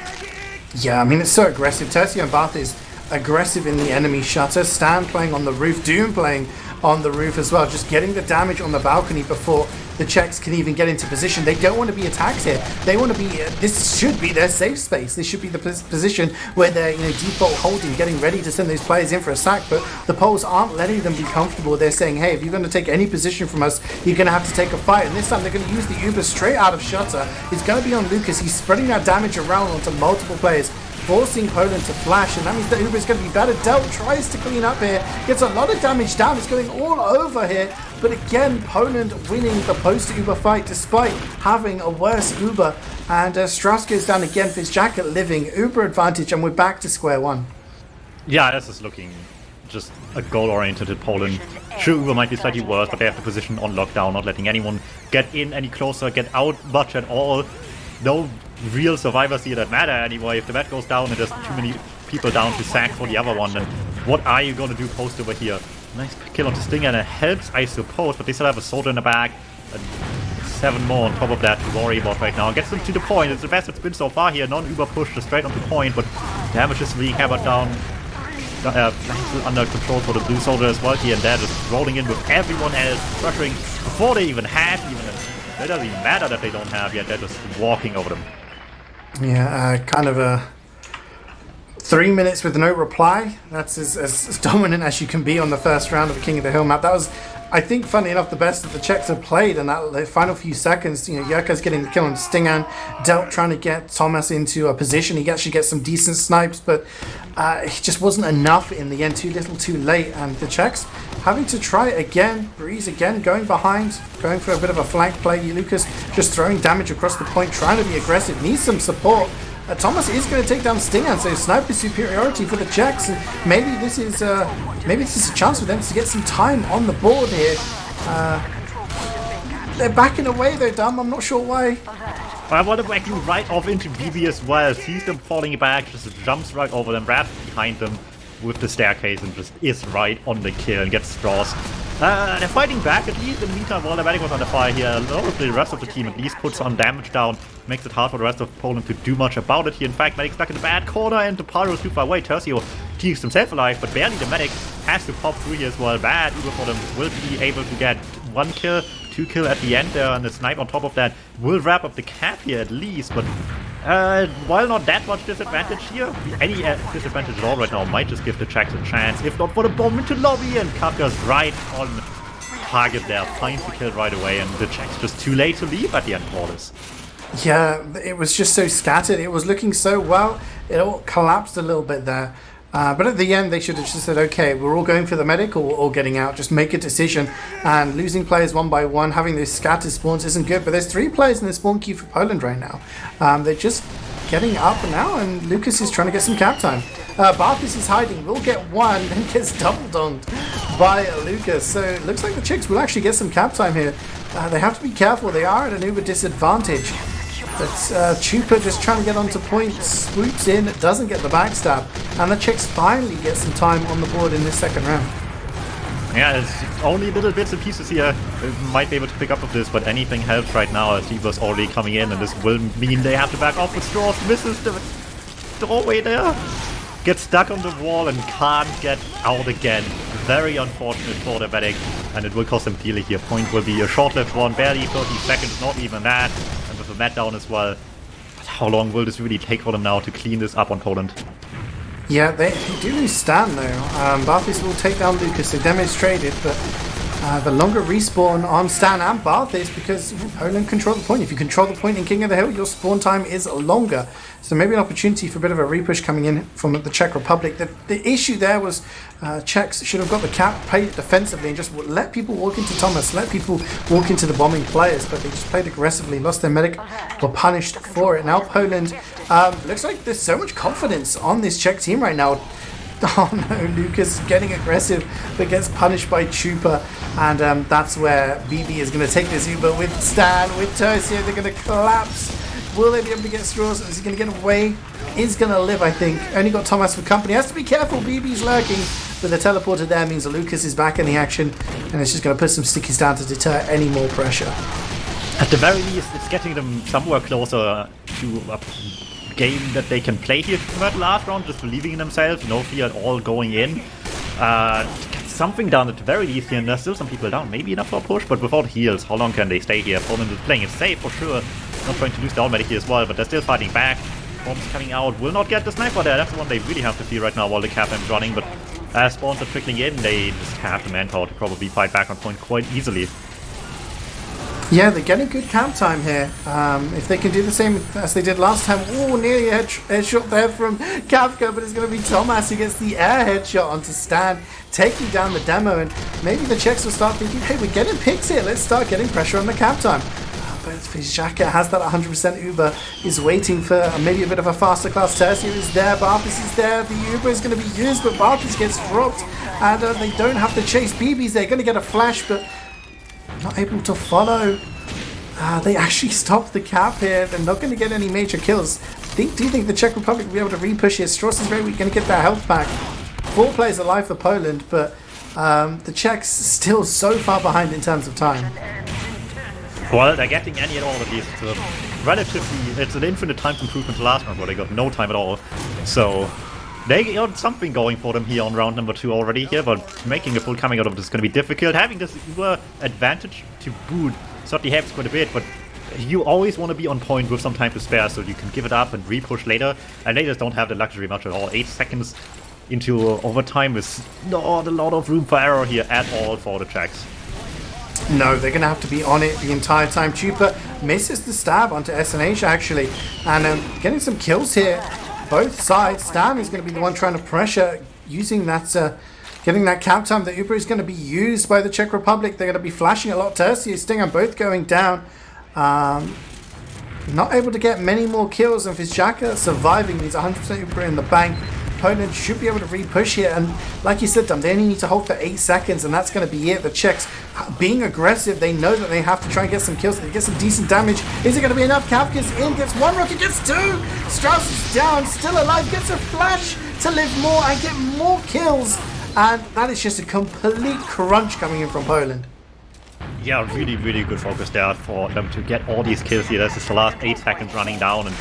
Yeah, I mean, it's so aggressive. Tercio and Bath is aggressive in the enemy shutter. Stan playing on the roof. Doom playing on the roof as well. Just getting the damage on the balcony before the Czechs can even get into position. They don't want to be attacked here. They want to be... this should be their safe space. This should be the position where they're, default holding, getting ready to send those players in for a sack. But the Poles aren't letting them be comfortable. They're saying, hey, if you're going to take any position from us, you're going to have to take a fight. And this time they're going to use the Uber straight out of shutter. It's going to be on Lucas. He's spreading that damage around onto multiple players, forcing Poland to flash, and that means that Uber is going to be better. Delt tries to clean up here, gets a lot of damage down, it's going all over here, but again, Poland winning the post-Uber fight despite having a worse Uber, and Strauss goes down again, Fitzjacket living, Uber advantage, and we're back to square one. Yeah, this is looking just a goal-oriented in Poland. Sure, Uber might be slightly worse, but they have the position on lockdown, not letting anyone get in any closer, get out much at all. No real survivors here that matter anyway. If the vet goes down and there's too many people down to sack for the other one, then what are you going to do post over here? Nice kill onto Stinger, and it helps, I suppose, but they still have a soldier in the back. And 7 more on top of that to worry about right now. Gets them to the point. It's the best it's been so far here. Non-Uber push just straight on the point, but damage is being hammered down. Under control for the blue soldier as well here, and they're just rolling in with everyone else, pressuring before they even have it doesn't even matter that they don't have yet, they're just walking over them. Yeah, kind of a 3 minutes with no reply. That's as dominant as you can be on the first round of the King of the Hill map. That was, I think, funny enough, the best that the Czechs have played in that the final few seconds. Yerka's getting the kill on Stingan, Delt trying to get Thomas into a position. He actually gets some decent snipes, but it just wasn't enough in the end. Too little, too late, and the Czechs having to try again. Breeze again, going behind, going for a bit of a flank play. Lucas just throwing damage across the point, trying to be aggressive, needs some support. Thomas is going to take down Stingan, so sniper superiority for the Czechs. And maybe this is a chance for them to get some time on the board here. They're backing away though, Dum. I'm not sure why. I want to back you right off into BB as well. Sees them falling back, just jumps right over them, wraps behind them with the staircase, and just is right on the kill and gets Strauss. They're fighting back at least. In the meantime, while the medic was under fire here, a lot of the rest of the team at least puts some damage down. Makes it hard for the rest of Poland to do much about it here. In fact, Medic's stuck in the bad corner, and the Pyro is too far away. Tercio keeps himself alive, but barely the Medic has to pop through here as well. Bad Uber for them. Will be able to get 1 kill, 2 kill at the end there, and the snipe on top of that will wrap up the cap here at least. But while not that much disadvantage here, any disadvantage at all right now might just give the Czechs a chance. If not for the bomb into lobby, and Kafka's right on target there. Finds the kill right away, and the Czechs just too late to leave at the end of all this. Yeah, it was just so scattered. It was looking so well. It all collapsed a little bit there. But at the end, they should have just said, okay, we're all going for the medic or getting out. Just make a decision. And losing players one by one, having those scattered spawns isn't good. But there's 3 players in the spawn queue for Poland right now. They're just getting up now, and Lucas is trying to get some cap time. Barthis is hiding, will get 1, and gets double donked by Lucas. So it looks like the Czechs will actually get some cap time here. They have to be careful. They are at an Uber disadvantage. But Chupa just trying to get onto point, swoops in, doesn't get the backstab, and the Czechs finally get some time on the board in this second round. Yeah, there's only little bits and pieces here might be able to pick up with this, but anything helps right now as Uber's already coming in, and this will mean they have to back off with Strauss, misses the doorway there, gets stuck on the wall and can't get out again. Very unfortunate for the medic, and it will cost them dearly here. Point will be a short-lived one, barely 30 seconds, not even that. With a mat down as well. But how long will this really take for them now to clean this up on Poland? Yeah, they do lose Stan though. Barthis will take down Lucas, they demonstrated, but the longer respawn on Stan and Barth is because Poland control the point. If you control the point in King of the Hill, your spawn time is longer. So maybe an opportunity for a bit of a repush coming in from the Czech Republic. The issue there was Czechs should have got the cap, played it defensively, and just let people walk into Thomas, let people walk into the bombing players, but they just played aggressively, lost their medic, were punished for it. Now Poland, looks like there's so much confidence on this Czech team right now. Oh no, Lucas getting aggressive but gets punished by Chupa, and that's where BB is going to take this Uber with Stan, with Tercio. They're going to collapse. Will they be able to get straws? Is he going to get away? Is going to live, I think. Only got Thomas for company. Has to be careful. BB's lurking, but the teleporter there means Lucas is back in the action, and it's just going to put some stickies down to deter any more pressure. At the very least, it's getting them somewhere closer to a game that they can play here for that last round, just believing in themselves, no fear at all going in. Get something done at the very least here, and there's still some people down, maybe enough for a push, but without heals, how long can they stay here? Poland is playing it safe for sure, not trying to lose down medic here as well, but they're still fighting back. Bombs coming out, will not get the sniper there, that's the one they really have to feel right now while the cap is running, but as spawns are trickling in, they just have the manpower to probably fight back on point quite easily. Yeah, they're getting good camp time here. If they can do the same as they did last time. Oh, nearly a headshot there from Kafka, but it's going to be Thomas who gets the air headshot onto Stan, taking down the demo, and maybe the Czechs will start thinking, hey, we're getting picks here, let's start getting pressure on the camp time. But Fizjaka has that 100% Uber, is waiting for maybe a bit of a faster class. Tercio is there, Barthis is there, the Uber is going to be used, but Barthis gets dropped, and they don't have to chase. BB's there, going to get a flash, but not able to follow. They actually stopped the cap here. They're not going to get any major kills. Do you think the Czech Republic will be able to repush here? Strauss is very weak, going to get their health back. 4 players alive for Poland, but the Czechs still so far behind in terms of time. Well, they're getting any and all of these. It's an infinite time improvement to last round where they got no time at all. So they got something going for them here on round number 2 already here, but making a full coming out of this is going to be difficult. Having this Uber advantage to boot certainly helps quite a bit, but you always want to be on point with some time to spare so you can give it up and repush later, and they just don't have the luxury much at all. 8 seconds into overtime is not a lot of room for error here at all for the Czechs. No, they're going to have to be on it the entire time. Chupa misses the stab onto SNH actually, and getting some kills here. Both sides. Stan is going to be the one trying to pressure, using that, getting that cap time. The Uber is going to be used by the Czech Republic. They're going to be flashing a lot. Tercio, Stinger both going down. Not able to get many more kills, and Fizjaka surviving means 100% Uber in the bank. Poland should be able to repush here, and like you said, they only need to hold for 8 seconds, and that's going to be it. The Czechs being aggressive, they know that they have to try and get some kills, they get some decent damage. Is it going to be enough? Kafka's in, gets 1 rocket, gets 2. Strauss is down, still alive, gets a flash to live more and get more kills, and that is just a complete crunch coming in from Poland. Yeah, really, really good focus there for them to get all these kills here. This is the last 8 seconds running down, and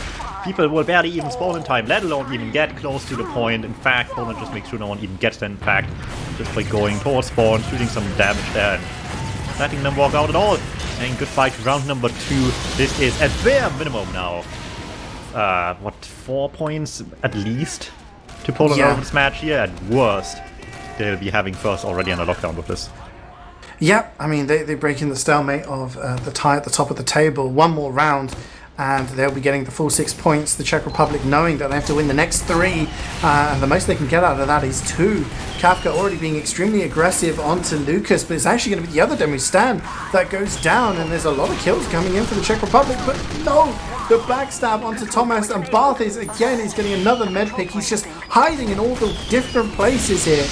people will barely even spawn in time, let alone even get close to the point. In fact, Poland just makes sure no one even gets the impact just by going towards spawn, shooting some damage there, and letting them walk out at all. And good fight to round number 2. This is at bare minimum now. 4 points at least to Poland over this match here. At worst, they'll be having first already on a lockdown with this. Yeah, I mean, they break in the stalemate of the tie at the top of the table. 1 more round, and they'll be getting the full 6 points. The Czech Republic knowing that they have to win the next 3, and the most they can get out of that is 2. Kafka already being extremely aggressive onto Lucas, but it's actually going to be the other demo Stan that goes down, and there's a lot of kills coming in for the Czech Republic, but no! The backstab onto Thomas, and Barthis again is getting another med pick. He's just hiding in all the different places here.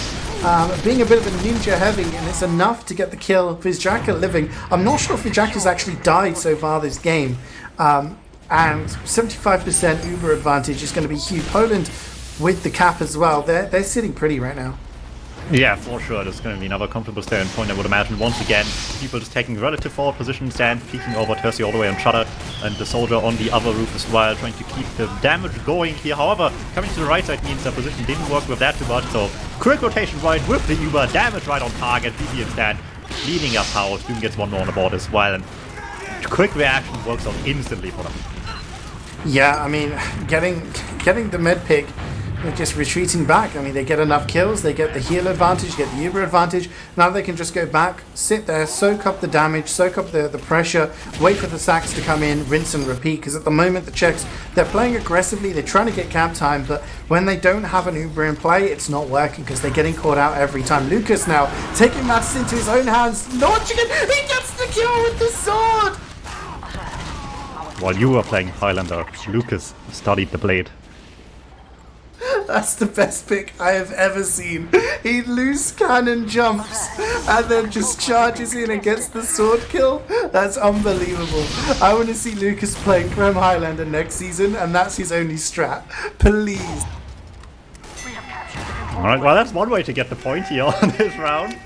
Being a bit of a ninja heavy, and it's enough to get the kill. Fizjaka living. I'm not sure if Fizjaka's actually died so far this game. And 75% Uber advantage is going to be huge. Poland with the cap as well. They're sitting pretty right now. Yeah, for sure. There's going to be another comfortable stand point, I would imagine. Once again, people just taking relative forward positions and peeking over Tercio all the way on Shutter, and the soldier on the other roof as well, trying to keep the damage going here. However, coming to the right side means their position didn't work with that too much, so quick rotation right with the Uber, damage right on target, PP and Stan cleaning up house. Doom gets 1 more on the board as well, and quick reaction works out instantly for them. Yeah, I mean, getting the med pick They're just retreating back. I mean, they get enough kills, they get the heal advantage, get the Uber advantage. Now they can just go back, sit there, soak up the damage, soak up the pressure, wait for the sacks to come in, rinse and repeat. Because at the moment, the Czechs, they're playing aggressively, they're trying to get camp time, but when they don't have an Uber in play, it's not working because they're getting caught out every time. Lucas now taking matters into his own hands, launching it, he gets the kill with the sword! While you were playing Highlander, Lucas studied the blade. That's the best pick I have ever seen. He loose cannon jumps and then just charges in and gets the sword kill. That's unbelievable. I want to see Lucas playing Prem Highlander next season, and that's his only strat. Please. Alright, well that's one way to get the point here on this round.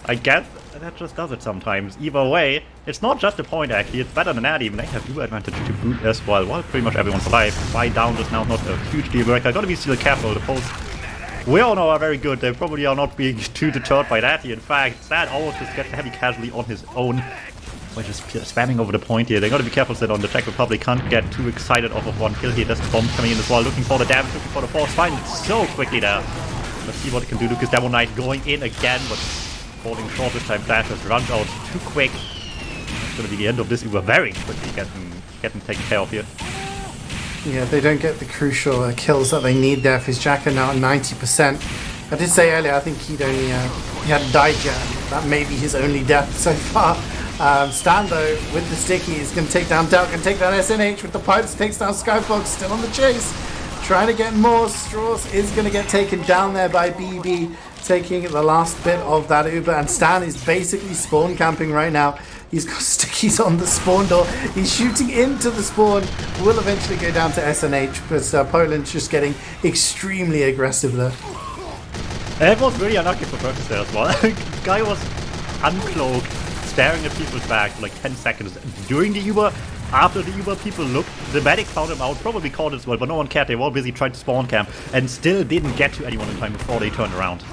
I guess that just does it sometimes. Either way, it's not just a point actually, it's better than that even. They have Uber advantage to boot as well, while pretty much everyone's alive. Buy down just now, not a huge deal breaker. Gotta be still careful, the Poles we all know are very good. They probably are not being too deterred by that here. In fact, Stan almost just gets a heavy casualty on his own. We're just spamming over the point here. They gotta be careful that on the Czech Republic can't get too excited off of one kill here. There's a bomb coming in as well, looking for the damage, looking for the force. Find it so quickly there. Let's see what it can do. Lucas Demo Knight going in again, but falling short this time. Flash just runs out too quick. It's gonna be the end of this Uber very quickly getting taken care of here. Yeah, they don't get the crucial kills that they need there. Fizzjacker now at 90%. I did say earlier, I think he hadn't died yet. That may be his only death so far. Stan though, with the sticky, is going to take down Delk and take down SNH with the pipes, takes down Skyfox, still on the chase. Trying to get more. Strauss is going to get taken down there by BB, taking the last bit of that Uber, and Stan is basically spawn camping right now. He's got stickies on the spawn door. He's shooting into the spawn. Will eventually go down to SNH, but Poland's just getting extremely aggressive there. It was really unlucky for Perkins there as well. Guy was uncloaked, staring at people's back for like 10 seconds during the Uber. After the Uber, people looked, the medic found him out, probably caught as well, but no one cared. They were all busy trying to spawn camp and still didn't get to anyone in time before they turned around.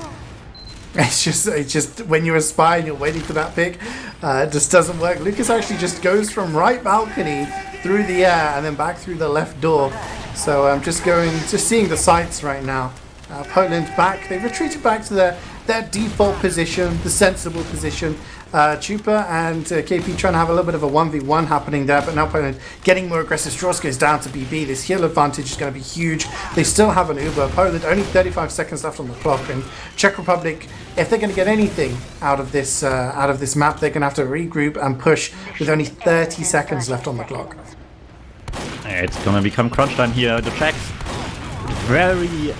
It's just when you're a spy and you're waiting for that pick, it just doesn't work. Lucas actually just goes from right balcony through the air and then back through the left door. So I'm just seeing the sights right now. Poland back, they retreated back to their default position, the sensible position. Chupa and KP trying to have a little bit of a 1v1 happening there, but now Poland getting more aggressive. Strauss goes down to BB. This heal advantage is going to be huge. They still have an Uber. Poland only 35 seconds left on the clock, and Czech Republic, if they're going to get anything out of this map, they're going to have to regroup and push with only 30 seconds left on the clock. It's going to become crunch time here. The Czechs very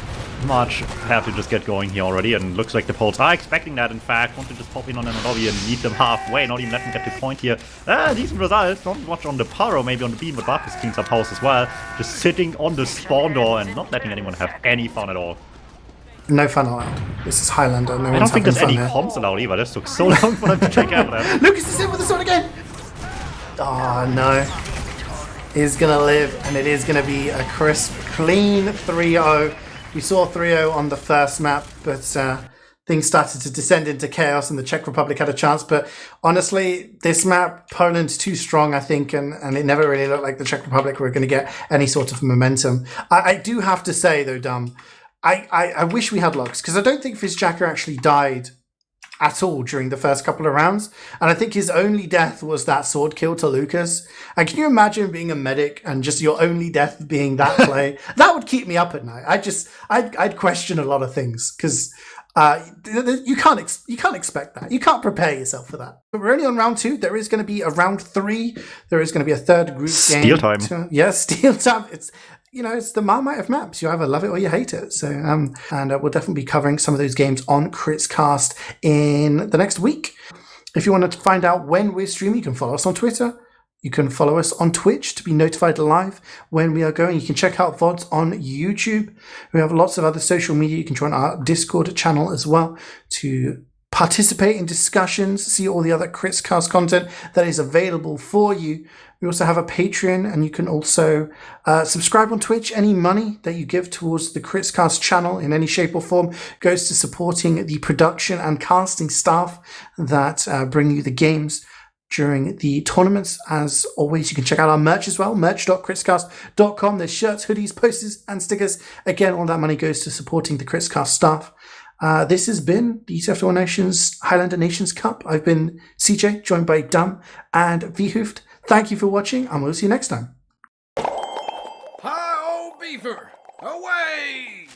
much have to just get going here already, and looks like the Poles are expecting that. In fact, want to just pop in on an lobby and meet them halfway, not even let them get to point here. Decent results, not much on the Pyro, maybe on the beam, but Buff cleans up house as well. Just sitting on the spawn door and not letting anyone have any fun at all. No fun allowed. This is Highlander. No I don't think there's any comms allowed either. This took so long for them to check out that. Lucas is in with the sword again! Oh no. He's gonna live, and it is gonna be a crisp, clean 3-0. We saw 3-0 on the first map, but things started to descend into chaos and the Czech Republic had a chance. But honestly, this map, Poland's too strong, I think, and it never really looked like the Czech Republic were going to get any sort of momentum. I do have to say, though, Dum, I wish we had logs, because I don't think Fizzjacker actually died at all during the first couple of rounds. And I think his only death was that sword kill to Lucas. And can you imagine being a medic and just your only death being that play? That would keep me up at night. I'd question a lot of things, because you can't expect that. You can't prepare yourself for that. But we're only on round 2. There is going to be a round 3. There is going to be a third group game. Steel time. Steel time. It's the Marmite of maps. You either love it or you hate it. So, and we'll definitely be covering some of those games on Kritzcast in the next week. If you want to find out when we're streaming, you can follow us on Twitter. You can follow us on Twitch to be notified live when we are going. You can check out VODs on YouTube. We have lots of other social media. You can join our Discord channel as well to participate in discussions, see all the other Kritzcast content that is available for you. We also have a Patreon, and you can also subscribe on Twitch. Any money that you give towards the Kritzcast channel in any shape or form goes to supporting the production and casting staff that bring you the games. during the tournaments. As always, you can check out our merch as well, merch.critscast.com. There's shirts, hoodies, posters, and stickers. Again, all that money goes to supporting the Critscast staff. This has been the TF2 Nations Highlander Nations Cup. I've been CJ, joined by Dum and Wiethoofd. Thank you for watching, and we'll see you next time. Hi, old beaver! Away!